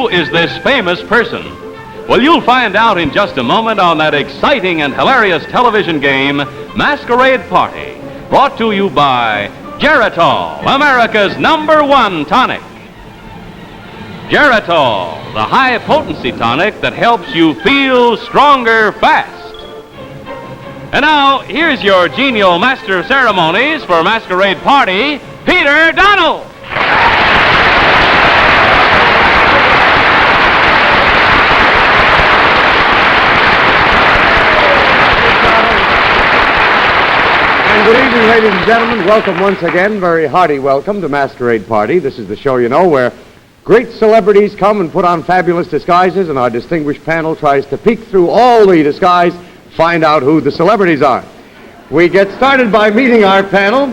Is this famous person? Well, you'll find out in just a moment on that exciting and hilarious television game, Masquerade Party, brought to you by Geritol, America's #1 tonic. Geritol, the high-potency tonic that helps you feel stronger fast. And now, here's your genial master of ceremonies for Masquerade Party, Peter Donald. Good evening, ladies and gentlemen. Welcome once again, very hearty welcome to Masquerade Party. This is the show, you know, where great celebrities come and put on fabulous disguises, and our distinguished panel tries to peek through all the disguise, find out who the celebrities are. We get started by meeting our panel.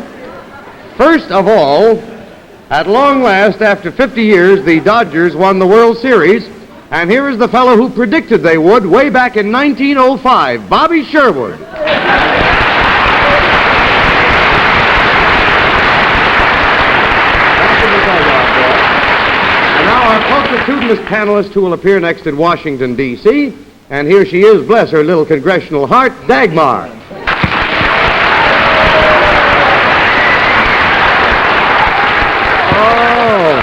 First of all, at long last, after 50 years, the Dodgers won the World Series, and here is the fellow who predicted they would way back in 1905, Bobby Sherwood. Our multitudinous panelist who will appear next in Washington, D.C., and here she is, bless her little congressional heart, Dagmar. Oh.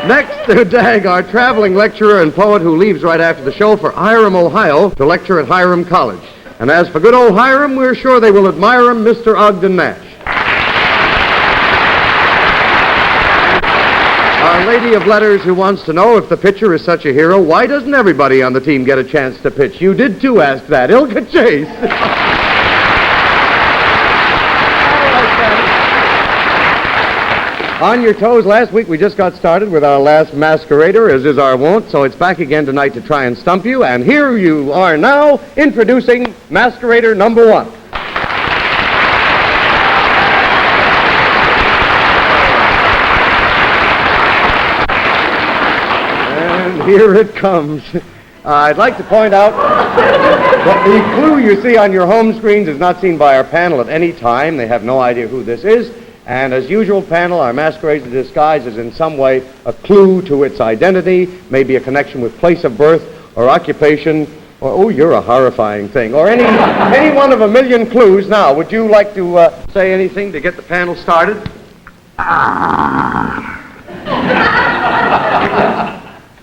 Next to Dag, our traveling lecturer and poet who leaves right after the show for Hiram, Ohio, to lecture at Hiram College. And as for good old Hiram, we're sure they will admire him, Mr. Ogden Nash. Our lady of letters who wants to know if the pitcher is such a hero, why doesn't everybody on the team get a chance to pitch? You did too ask that. Ilka Chase. On your toes, last week we just got started with our last Masquerader, as is our wont, so it's back again tonight to try and stump you, and here you are now introducing Masquerader #1. Here it comes. I'd like to point out that the clue you see on your home screens is not seen by our panel at any time. They have no idea who this is. And as usual, panel, our masquerade disguise is in some way a clue to its identity, maybe a connection with place of birth or occupation, or, oh, you're a horrifying thing, or any one of a million clues. Now, would you like to say anything to get the panel started?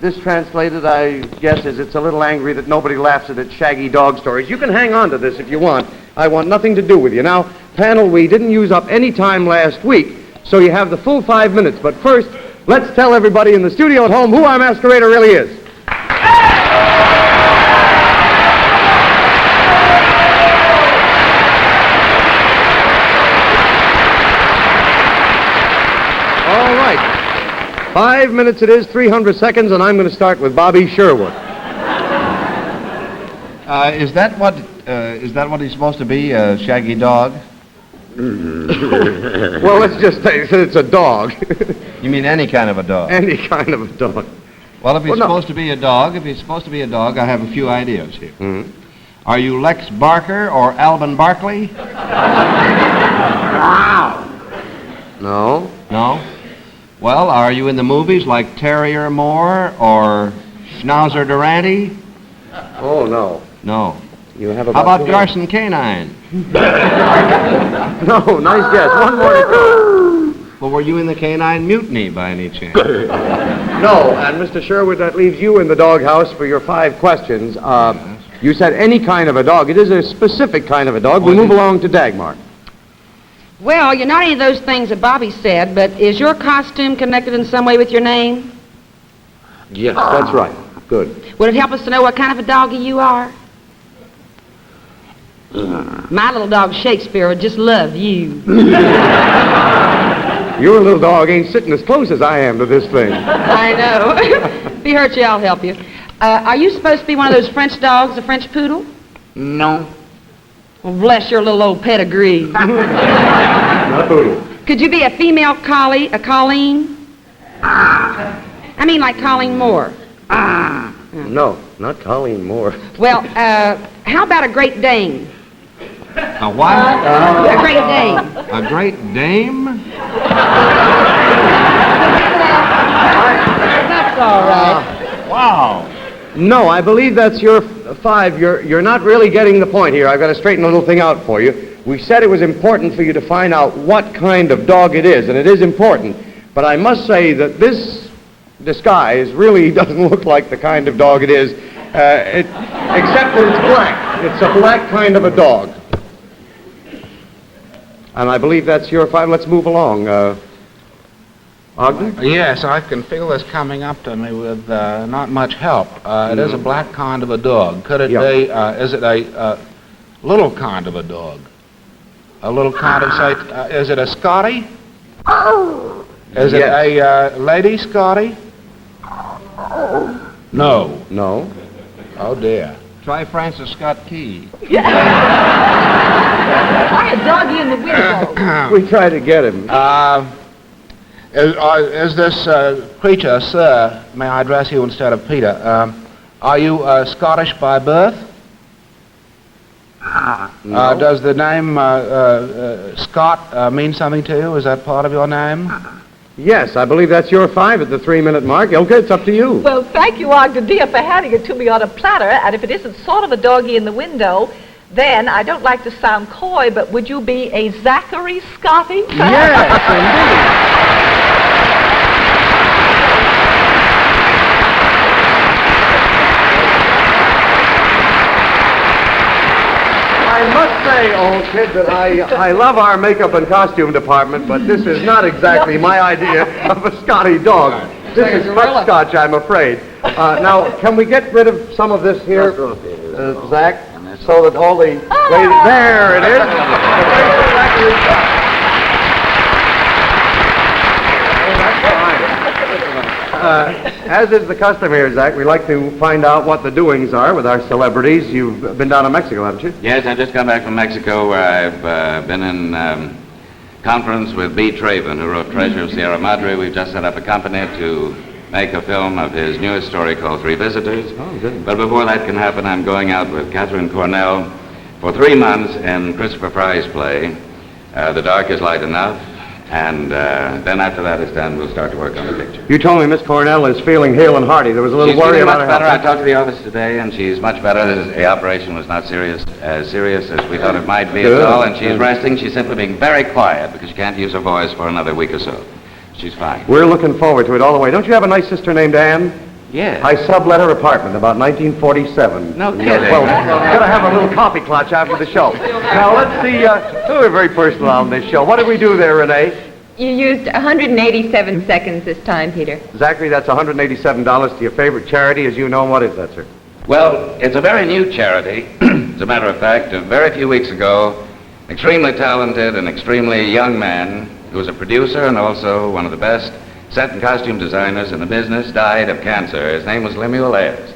This translated, I guess, is it's a little angry that nobody laughs at its shaggy dog stories. You can hang on to this if you want. I want nothing to do with you. Now, panel, we didn't use up any time last week, so you have the full 5 minutes. But first, let's tell everybody in the studio at home who our masquerader really is. All right. 5 minutes it is, 300 seconds, and I'm going to start with Bobby Sherwood. Is that what he's supposed to be, a shaggy dog? Well, let's just say it's a dog. You mean any kind of a dog? Any kind of a dog. Well, if he's supposed to be a dog, I have a few ideas here. Mm-hmm. Are you Lex Barker or Alvin Barkley? Wow. No. No? Well, are you in the movies like Terrier Moore or Schnauzer Durante? Oh, no. No. You have How about Garson Canine? No, nice guess. One more to go. Well, were you in the Canine Mutiny by any chance? No, and Mr. Sherwood, that leaves you in the doghouse for your 5 questions. You said any kind of a dog. It is a specific kind of a dog. We move along to Dagmar. Well, you're not any of those things that Bobby said, but is your costume connected in some way with your name? Yes, that's right. Good. Would it help us to know what kind of a doggy you are? My little dog Shakespeare would just love you. Your little dog ain't sitting as close as I am to this thing. I know. If he hurts you, I'll help you. Are you supposed to be one of those French dogs, a French poodle? No. Well, bless your little old pedigree. Not a poodle. Could you be a female collie, a Colleen? I mean like Colleen Moore. No, not Colleen Moore. Well, how about a Great Dane? A what? A Great Dane. A Great Dame? That's all right. Wow. No, I believe that's your 5. You're not really getting the point here. I've got to straighten a little thing out for you. We said it was important for you to find out what kind of dog it is, and it is important. But I must say that this disguise really doesn't look like the kind of dog it is, except that it's black. It's a black kind of a dog. And I believe that's your 5. Let's move along. Ogden? Yes, I can feel this coming up to me with not much help. It is a black kind of a dog. Could it be, is it a little kind of a dog? A little kind of, say, is it a Scotty? Is it a lady Scotty? No. No. Oh, dear. Try Francis Scott Key. Try a doggy in the window. We try to get him. Is this creature, sir, may I address you instead of Peter, are you Scottish by birth? No. Does the name Scott mean something to you? Is that part of your name? Yes, I believe that's your 5 at the 3-minute mark. Ilka, it's up to you. Well, thank you, Ogden dear, for handing it to me on a platter. And if it isn't sort of a doggy in the window, then I don't like to sound coy, but would you be a Zachary Scotty? Yes, indeed. I must say, old kid, that I love our makeup and costume department, but this is not exactly my idea of a Scotty dog. This is butterscotch, I'm afraid. Now, can we get rid of some of this here, Zach, so that all the ladies... There it is. As is the custom here, Zach, we like to find out what the doings are with our celebrities. You've been down to Mexico, haven't you? Yes, I've just come back from Mexico, where I've been in conference with B. Traven, who wrote Treasure of Sierra Madre. We've just set up a company to make a film of his newest story called 3 Visitors. Oh, good. But before that can happen, I'm going out with Catherine Cornell for 3 months in Christopher Fry's play, The Dark is Light Enough. And then after that is done, we'll start to work on the picture. You told me Miss Cornell is feeling hale and hearty. There was a little She's worry feeling about much her better. I health. talked to the office today, and she's much better. The operation was not as serious as we thought it might be Good. at all, and she's resting. She's simply being very quiet because she can't use her voice for another week or so. She's fine. We're looking forward to it all the way. Don't you have a nice sister named Anne? Yes. I sublet her apartment about 1947. No kidding. Well, we're going to have a little coffee clutch after the show. Now, let's see. We're very personal on this show. What did we do there, Renee? You used 187 seconds this time, Peter. Zachary, that's $187 to your favorite charity, as you know. What is that, sir? Well, it's a very new charity. As a matter of fact, a very few weeks ago, extremely talented and extremely young man who was a producer and also one of the best set and costume designers in the business died of cancer. His name was Lemuel Ayers.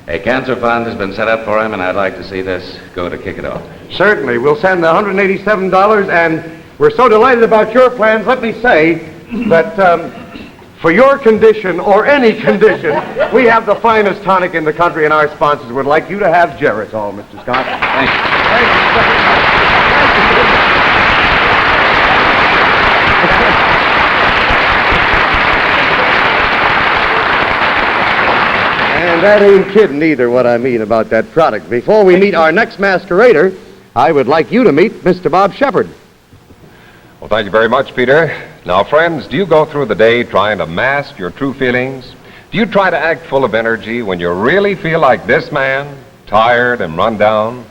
A cancer fund has been set up for him, and I'd like to see this go to kick it off. Certainly. We'll send the $187, and we're so delighted about your plans. Let me say that for your condition, or any condition, we have the finest tonic in the country, and our sponsors would like you to have Geritol, Mr. Scott. Thank you. Thank you. And that ain't kidding either, what I mean about that product. Before we meet our next masquerader, I would like you to meet Mr. Bob Sherwood. Well, thank you very much, Peter. Now, friends, do you go through the day trying to mask your true feelings? Do you try to act full of energy when you really feel like this man, tired and run down?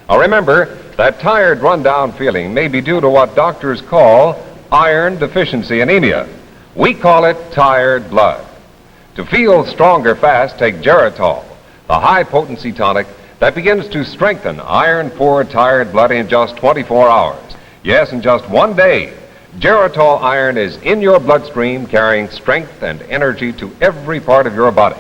Now, remember, that tired, run-down feeling may be due to what doctors call iron deficiency anemia. We call it tired blood. To feel stronger fast, take Geritol, the high-potency tonic that begins to strengthen iron-poor, tired blood in just 24 hours. Yes, in just 1 day, Geritol iron is in your bloodstream, carrying strength and energy to every part of your body.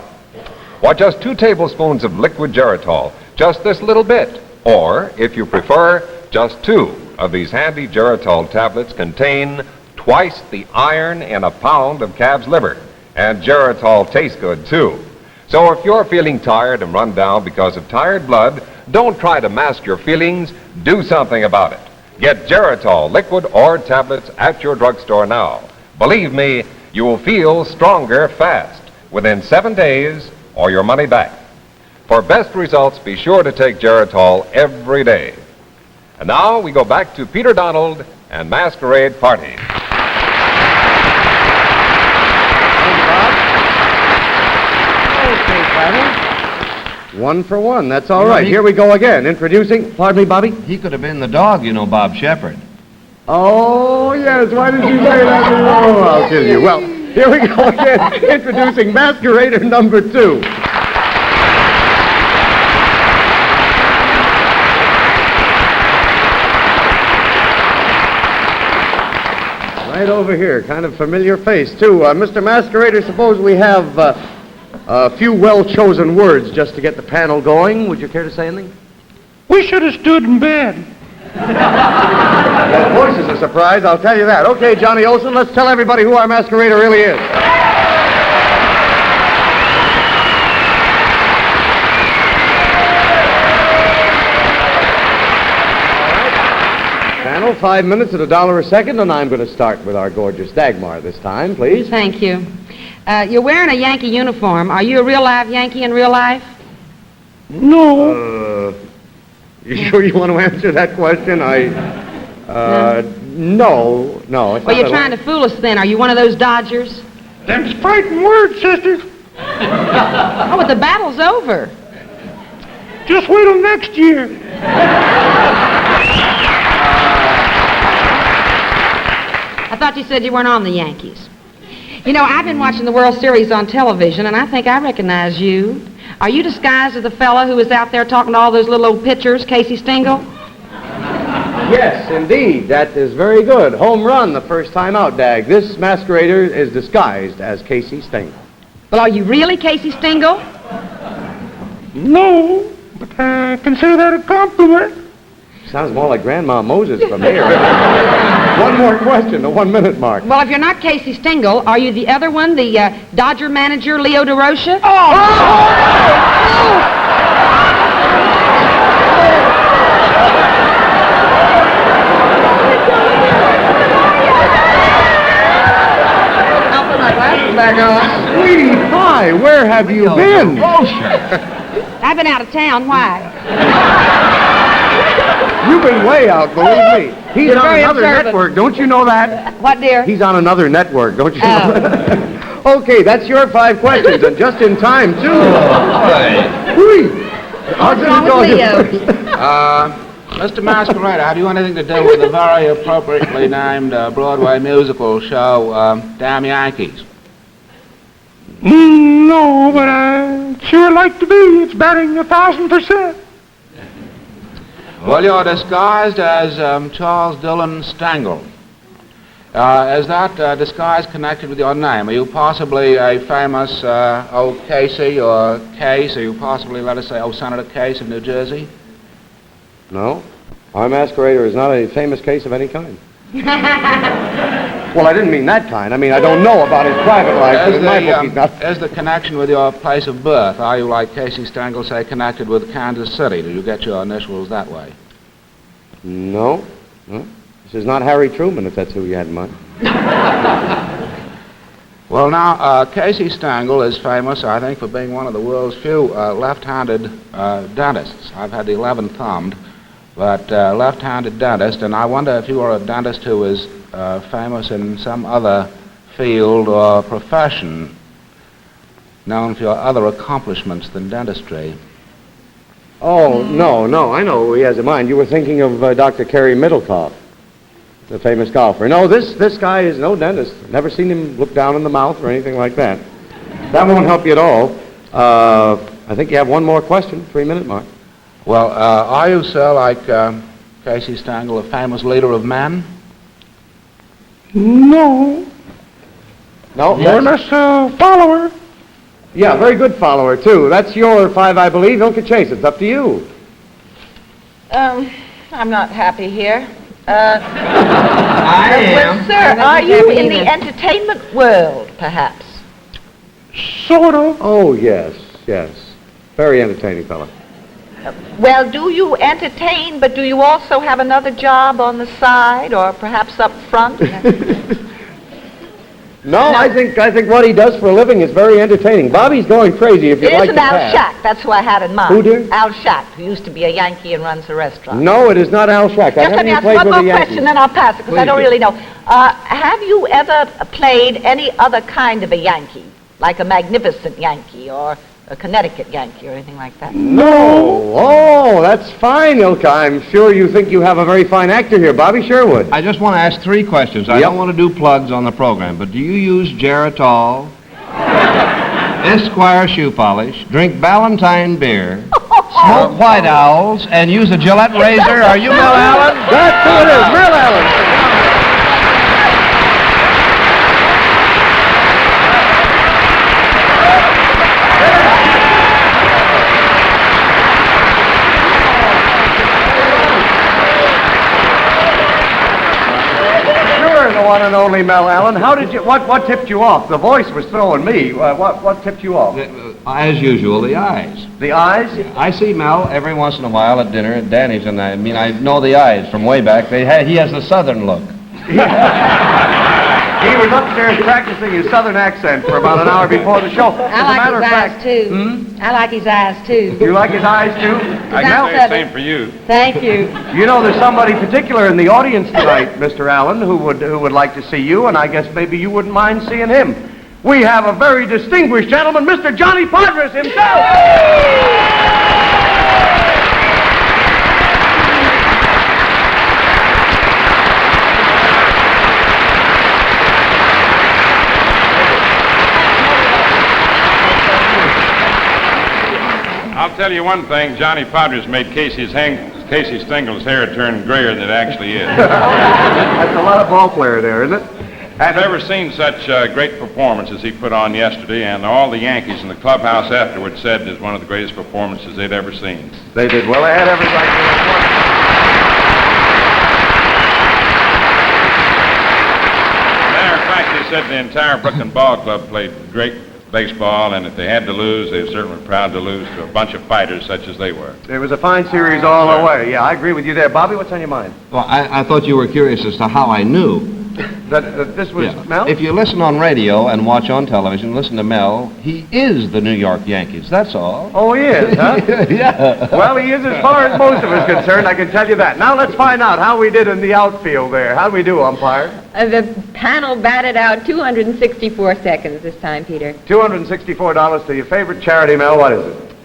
Why, just 2 tablespoons of liquid Geritol, just this little bit, or, if you prefer, just 2. of these handy Geritol tablets contain twice the iron in a pound of calf's liver. And Geritol tastes good, too. So if you're feeling tired and run down because of tired blood, don't try to mask your feelings. Do something about it. Get Geritol, liquid or tablets, at your drugstore now. Believe me, you will feel stronger fast, within 7 days, or your money back. For best results, be sure to take Geritol every day. And now we go back to Peter Donald and Masquerade Party. Okay, Patty. 1 for 1. That's all right. Here we go again. Introducing, pardon me, Bobby? He could have been the dog, you know, Bob Shepherd. Oh, yes. Why did you say that? Oh, I'll tell you. Well, here we go again. Introducing Masquerader number 2. Right over here. Kind of familiar face, too. Mr. Masquerader, suppose we have a few well-chosen words just to get the panel going. Would you care to say anything? We should have stood in bed. That voice is a surprise, I'll tell you that. Okay, Johnny Olson, let's tell everybody who our Masquerader really is. Panel, 5 minutes at $1 a second, and I'm going to start with our gorgeous Dagmar this time, please. Thank you. You're wearing a Yankee uniform. Are you a real live Yankee in real life? No. You sure you want to answer that question? No. Well, you're trying to fool us then. Are you one of those Dodgers? Them's fighting words, sister. Oh, but the battle's over. Just wait till next year. I thought you said you weren't on the Yankees. You know, I've been watching the World Series on television, and I think I recognize you. Are you disguised as the fella who was out there talking to all those little old pitchers, Casey Stengel? Yes, indeed. That is very good. Home run the first time out, Dag. This Masquerader is disguised as Casey Stengel. Well, are you really Casey Stengel? No, but I consider that a compliment. Sounds more like Grandma Moses from here. One more question, the 1 minute mark. Well, if you're not Casey Stengel, are you the other one, the Dodger manager, Leo DeRocha? I'll put my glasses back on. Sweetie pie, where have you been? I've been out of town. Why? You've been way out, believe me. He's You're on very another observant. network. Don't you know that? What, dear? He's on another network. Don't you know that? Okay, that's your 5 questions, and just in time, too. What's wrong with Leo? Mr. Masquerader, have you anything to do with the very appropriately named Broadway musical show, Damn Yankees? No, but I sure like to be. It's batting 1,000%. Well, you're disguised as Charles Dillon Stengel. Is that disguise connected with your name? Are you possibly a famous old Casey or Case? Are you possibly, let us say, Senator Case of New Jersey? No. Our Masquerader is not a famous case of any kind. Well, I didn't mean that kind. I mean, I don't know about his private life, but in my book he's not. Is the connection with your place of birth? Are you, like Casey Stengel, say, connected with Kansas City? Do you get your initials that way? No. This is not Harry Truman, if that's who you had in mind. Well, now, Casey Stengel is famous, I think, for being one of the world's few left-handed dentists. I've had the 11-thumbed, but left-handed dentist, and I wonder if you are a dentist who is famous in some other field or profession, known for your other accomplishments than dentistry. Oh, no, I know who he has in mind. You were thinking of Dr. Kerry Middlecoff, the famous golfer. No, this guy is no dentist. Never seen him look down in the mouth or anything like that. That won't help you at all. I think you have one more question, 3 minute mark. Well, are you, sir, like Casey Stengel, a famous leader of men? No. No? More or less a follower. Yeah, very good follower, too. That's your 5, I believe. Ilka Chase, it's up to you. I'm not happy here. I am. Well, sir, are you in the entertainment world, perhaps? Sort of. Oh, yes. Very entertaining fellow. Well, do you entertain, but do you also have another job on the side, or perhaps up front? No, I think what he does for a living is very entertaining. Bobby's going crazy if you'd like to It isn't Al pass. Shack, that's who I had in mind. Who, dear? Al Shack, who used to be a Yankee and runs a restaurant. No, it is not Al Shack. Just let me ask one more question, then I'll pass it, because I don't really know. Have you ever played any other kind of a Yankee, like a magnificent Yankee, or a Connecticut Yankee, or anything like that? No. Oh, that's fine, Ilka. I'm sure you think you have a very fine actor here, Bobby Sherwood. I just want to ask 3 questions. I don't want to do plugs on the program, but do you use Geritol, Esquire Shoe Polish, drink Ballantine beer, smoke White Owls, and use a Gillette razor? Are you Mel Allen? That's who it is, Mel Allen. The one and only Mel Allen. How did you? What tipped you off? The voice was throwing me. What tipped you off? As usual, the eyes. The eyes? I see Mel every once in a while at dinner at Danny's, and I know the eyes from way back. He has a southern look. He was upstairs practicing his southern accent for about an hour before the show. I like his eyes, too. I like his eyes, too. You like his eyes, too? I can say the same for you. Thank you. You know, there's somebody particular in the audience tonight, Mr. Allen, who would like to see you, and I guess maybe you wouldn't mind seeing him. We have a very distinguished gentleman, Mr. Johnny Padres himself. I'll tell you one thing, Johnny Padres made Casey Stengel's hair turn grayer than it actually is. That's a lot of ball player there, isn't it? I've never seen such great performance as he put on yesterday, and all the Yankees in the clubhouse afterwards said it was one of the greatest performances they'd ever seen. They did well. They had every right to Matter of fact, they said the entire Brooklyn Ball Club played great baseball, and if they had to lose, they were certainly proud to lose to a bunch of fighters such as they were. It was a fine series all the way. Yeah, I agree with you there. Bobby, what's on your mind? Well, I thought you were curious as to how I knew. That this was Mel? If you listen on radio and watch on television, listen to Mel, he is the New York Yankees, that's all. Oh, he is, huh? Yeah. Well, he is as far as most of us concerned, I can tell you that. Now let's find out how we did in the outfield there. How'd we do, umpire? The panel batted out 264 seconds this time, Peter. $264 to your favorite charity, Mel. What is it?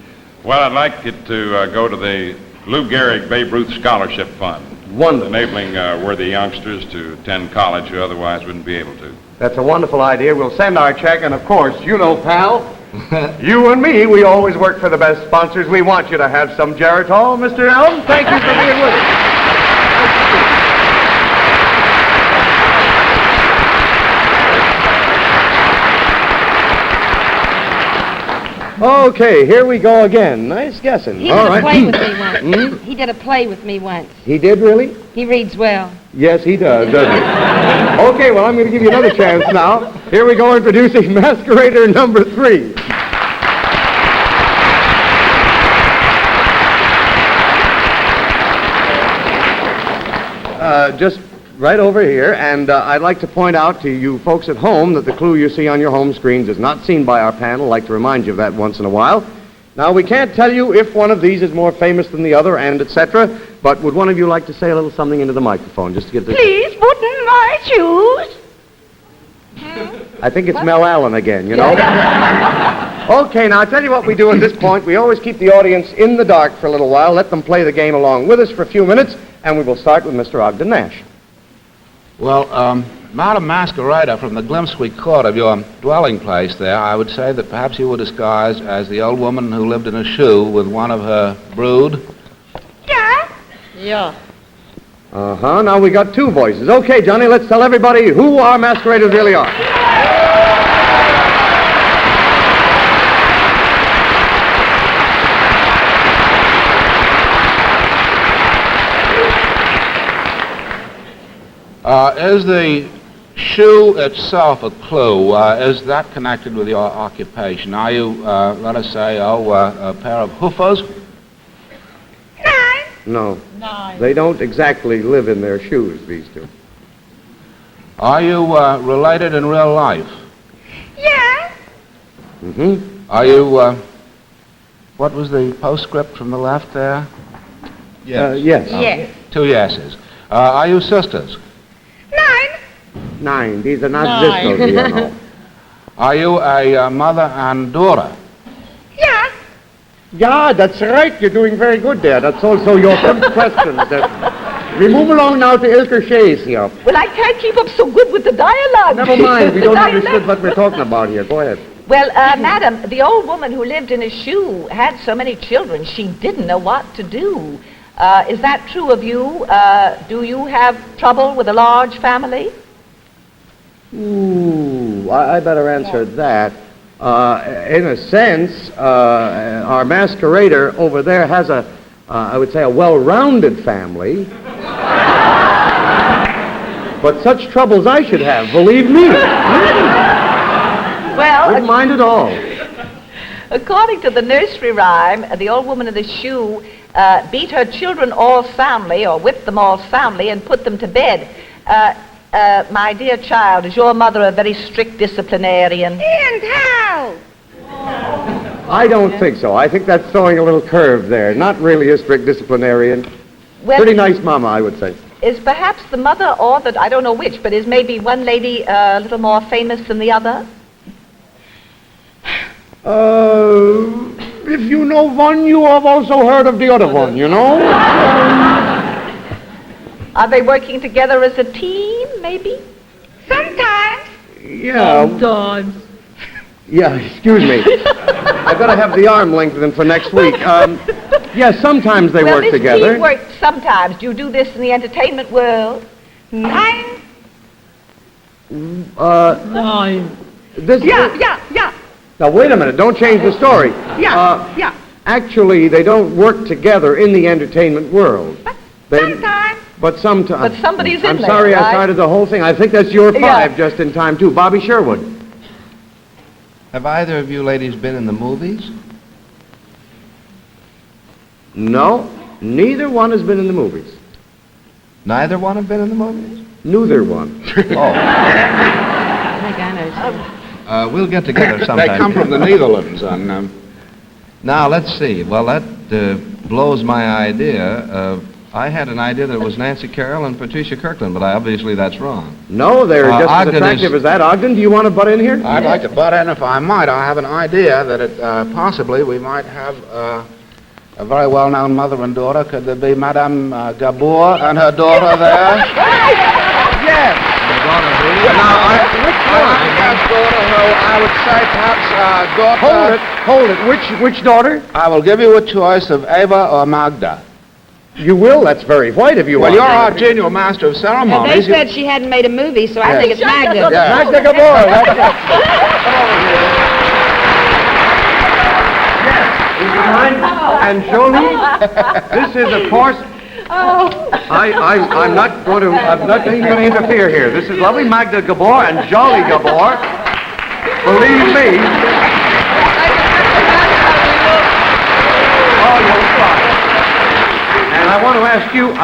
Well, I'd like it to go to the Lou Gehrig Babe Ruth Scholarship Fund. Wonderful. Enabling worthy youngsters to attend college who otherwise wouldn't be able to. That's a wonderful idea. We'll send our check, and of course, you know, pal, you and me, we always work for the best sponsors. We want you to have some Geritol. Mr. Allen, thank you for being with us. Okay, here we go again. Nice guessing. He did a play with me once. He did a play with me once. He did, really? He reads well. Yes, he does, doesn't he? Okay, well, I'm going to give you another chance now. Here we go, introducing Masquerader number 3. Just right over here, and I'd like to point out to you folks at home that the clue you see on your home screens is not seen by our panel. I'd like to remind you of that once in a while. Now, we can't tell you if one of these is more famous than the other, and etc., but would one of you like to say a little something into the microphone, just to get this... Please put in my shoes. I think it's Mel Allen again, you know? Okay, now, I'll tell you what we do at this point. We always keep the audience in the dark for a little while, let them play the game along with us for a few minutes, and we will start with Mr. Ogden Nash. Well, Madam Masquerader, from the glimpse we caught of your dwelling place there, I would say that perhaps you were disguised as the old woman who lived in a shoe with one of her brood. Yeah. Yeah. Uh-huh, now we got 2 voices. Okay, Johnny, let's tell everybody who our masqueraders really are. Is the shoe itself a clue? Is that connected with your occupation? Are you, let us say, a pair of hoofers? No. They don't exactly live in their shoes, these two. Are you related in real life? Yes. Mm-hmm. Are you, what was the postscript from the left there? Yes. Yes. Two yeses. Are you sisters? 9. These are not sisters, you know. Are you a mother and daughter? Yes. Yeah, that's right. You're doing very good there. That's also your fifth question. We move along now to Ilka Chase here. Well, I can't keep up so good with the dialogue. Never mind. We don't understand what we're talking about here. Go ahead. Well, madam, the old woman who lived in a shoe had so many children, she didn't know what to do. Is that true of you? Do you have trouble with a large family? Ooh, I better answer that. In a sense, our masquerader over there has I would say, a well-rounded family. But such troubles I should have, believe me. Well, Wouldn't mind at all. According to the nursery rhyme, the old woman in the shoe beat her children all soundly, or whipped them all soundly, and put them to bed. My dear child, is your mother a very strict disciplinarian? And how? I don't think so. I think that's throwing a little curve there. Not really a strict disciplinarian. Well, Pretty nice mama, I would say. is perhaps the mother or the, I don't know which, but is maybe one lady a little more famous than the other? If you know one, you have also heard of the other one, you know? Are they working together as a team, maybe? Sometimes. Yeah. Sometimes. Yeah, excuse me. I better have the arm lengthened for next week. Yeah, sometimes they work together. Well, this teamwork sometimes. Do you do this in the entertainment world? Nine. Nine. This Yeah. Now, wait a minute. Don't change the story. Yeah. Actually, they don't work together in the entertainment world. Sometimes. But sometimes. But somebody's in I'm there, sorry I right? started the whole thing. I think that's your Yeah. 5 just in time, too. Bobby Sherwood. Have either of you ladies been in the movies? No, neither one has been in the movies. Neither one have been in the movies? Neither one. Oh. I think I know. We'll get together sometime. They come from the Netherlands. And, Now, let's see. Well, that blows my idea. I had an idea that it was Nancy Carroll and Patricia Kirkland, but obviously that's wrong. No, they're just as Ogden attractive as that. Ogden, do you want to butt in here? I'd like to butt in if I might. I have an idea that possibly we might have a very well-known mother and daughter. Could there be Madame Gabors and her daughter there? Yes. Which daughter who I would say perhaps daughter... Hold it. Which daughter? I will give you a choice of Ava or Magda. You will? That's very white of you. Well, you're Ogden. our genial master of They ceremonies. said she hadn't made a movie, so I Yes. think it's Magda. Yeah. Magda Gabor, that's it. Come over here. Yes. Would you mind? And Jolie, this is, of course... I'm not even going to interfere here. This is lovely Magda Gabor and Jolly Gabor. Believe me. Oh, you'll try. And I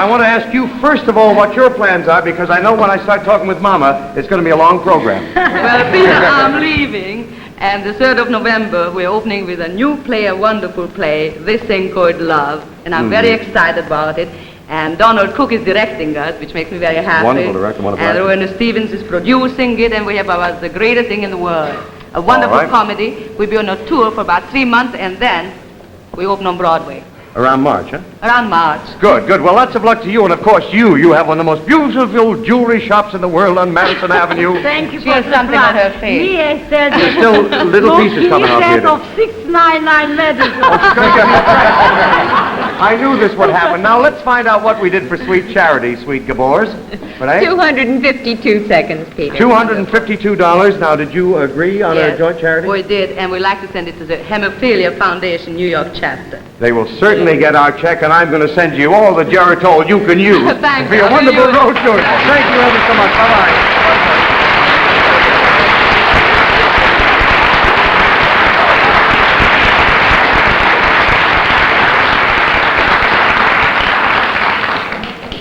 want to ask you first of all what your plans are, because I know when I start talking with Mama, it's going to be a long program. Well, Peter, I'm leaving, and the 3rd of November, we're opening with a new play, a wonderful play, this thing called Love, and I'm very excited about it. And Donald Cook is directing us, which makes me very happy. Wonderful director, wonderful And actor. Rowena Stevens is producing it, and we have about the greatest thing in the world. A wonderful right. comedy. We'll be on a tour for about 3 months, and then we open on Broadway. Around March, huh? Around March. Good. Well, lots of luck to you. And, of course, you have one of the most beautiful jewelry shops in the world on Madison Avenue. Thank you She for has the something on her face. Me, I said... There's still little pieces coming out here. of 699 letters. She's going to get me a I knew this would happen. Now, let's find out what we did for sweet charity, sweet Gabors. But, 252 seconds, Peter. $252. Now, did you agree on a joint charity? We did, and we'd like to send it to the Hemophilia Foundation New York chapter. They will certainly get our check, and I'm going to send you all the Geritol you can use. Thanks. For your wonderful road tour. Thank you ever so much. Bye-bye.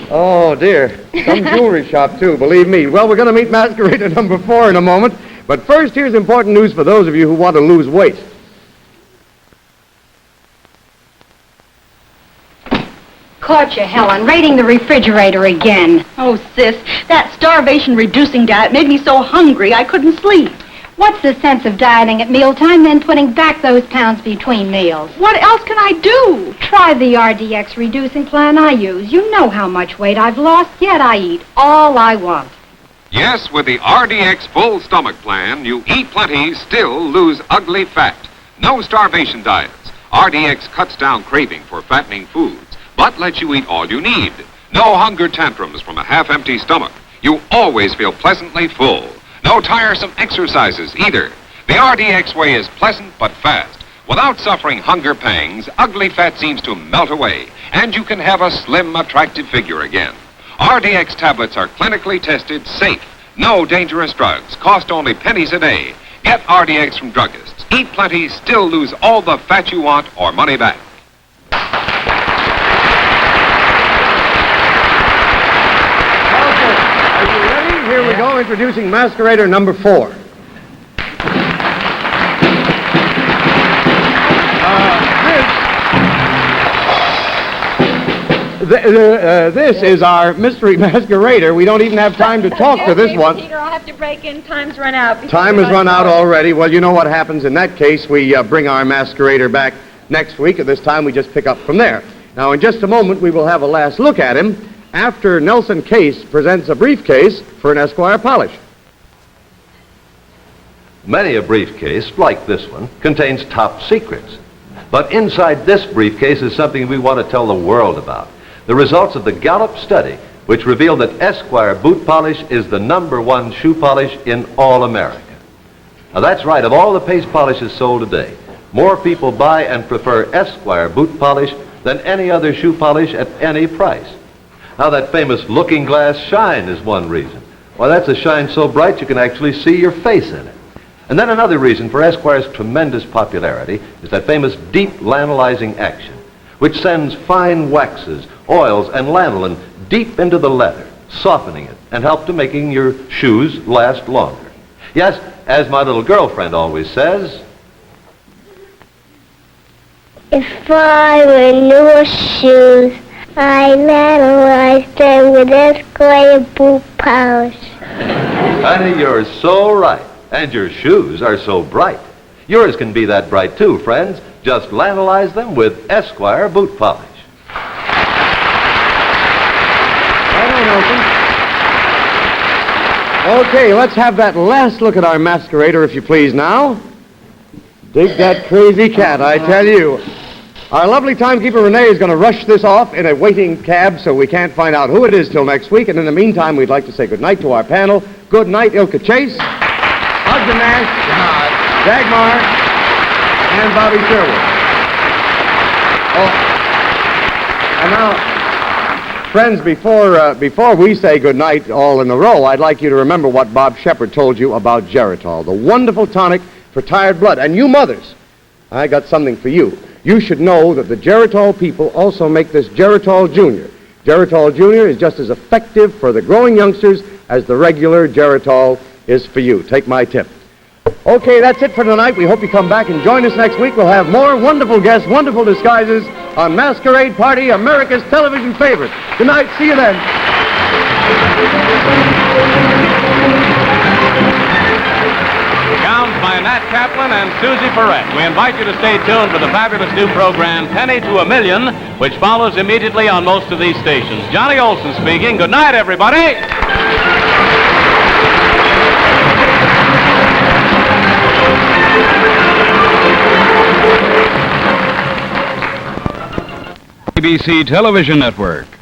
Oh, dear. Some jewelry shop, too, believe me. Well, we're going to meet Masquerader number 4 in a moment. But first, here's important news for those of you who want to lose weight. Caught you, Helen, raiding the refrigerator again. Oh, sis, that starvation-reducing diet made me so hungry I couldn't sleep. What's the sense of dieting at mealtime, then putting back those pounds between meals? What else can I do? Try the RDX reducing plan I use. You know how much weight I've lost, yet I eat all I want. Yes, with the RDX full stomach plan, you eat plenty, still lose ugly fat. No starvation diets. RDX cuts down craving for fattening foods, but lets you eat all you need. No hunger tantrums from a half-empty stomach. You always feel pleasantly full. No tiresome exercises either. The RDX way is pleasant but fast. Without suffering hunger pangs, ugly fat seems to melt away, and you can have a slim, attractive figure again. RDX tablets are clinically tested, safe, no dangerous drugs, cost only pennies a day. Get RDX from druggists. Eat plenty, still lose all the fat you want or money back. Here we go, introducing Masquerader number 4. This is our mystery masquerader. We don't even have time to talk to this one. Peter, I'll have to break in. Time's run out. Time has run out already. Well, you know what happens in that case. We bring our masquerader back next week. At this time, we just pick up from there. Now, in just a moment, we will have a last look at him after Nelson Case presents a briefcase for an Esquire polish. Many a briefcase, like this one, contains top secrets. But inside this briefcase is something we want to tell the world about. The results of the Gallup study, which revealed that Esquire boot polish is the #1 shoe polish in all America. Now that's right, of all the paste polishes sold today, more people buy and prefer Esquire boot polish than any other shoe polish at any price. Now, that famous looking glass shine is one reason. Why, that's a shine so bright you can actually see your face in it. And then another reason for Esquire's tremendous popularity is that famous deep lanolizing action, which sends fine waxes, oils, and lanolin deep into the leather, softening it and help to making your shoes last longer. Yes, as my little girlfriend always says, if I were new shoes, I lanolized them with Esquire boot polish. honey, you're so right. And your shoes are so bright. Yours can be that bright too, friends. Just lanolize them with Esquire boot polish. Okay, let's have that last look at our masquerader, if you please, now. Dig that crazy cat, I tell you. Our lovely timekeeper, Renee, is going to rush this off in a waiting cab, so we can't find out who it is till next week. And in the meantime, we'd like to say good night to our panel. Good night, Ilka Chase, Ogden Nash, Dagmar, and Bobby Sherwood. Oh, and now, friends, before we say good night all in a row, I'd like you to remember what Bob Shepard told you about Geritol, the wonderful tonic for tired blood. And you mothers, I got something for you. You should know that the Geritol people also make this Geritol Junior. Geritol Junior is just as effective for the growing youngsters as the regular Geritol is for you. Take my tip. Okay, that's it for tonight. We hope you come back and join us next week. We'll have more wonderful guests, wonderful disguises on Masquerade Party, America's television favorite. Good night. See you then. Sounds by Nat Kaplan and Susie Perrette. We invite you to stay tuned for the fabulous new program, Penny to a Million, which follows immediately on most of these stations. Johnny Olson speaking. Good night, everybody. ABC television network.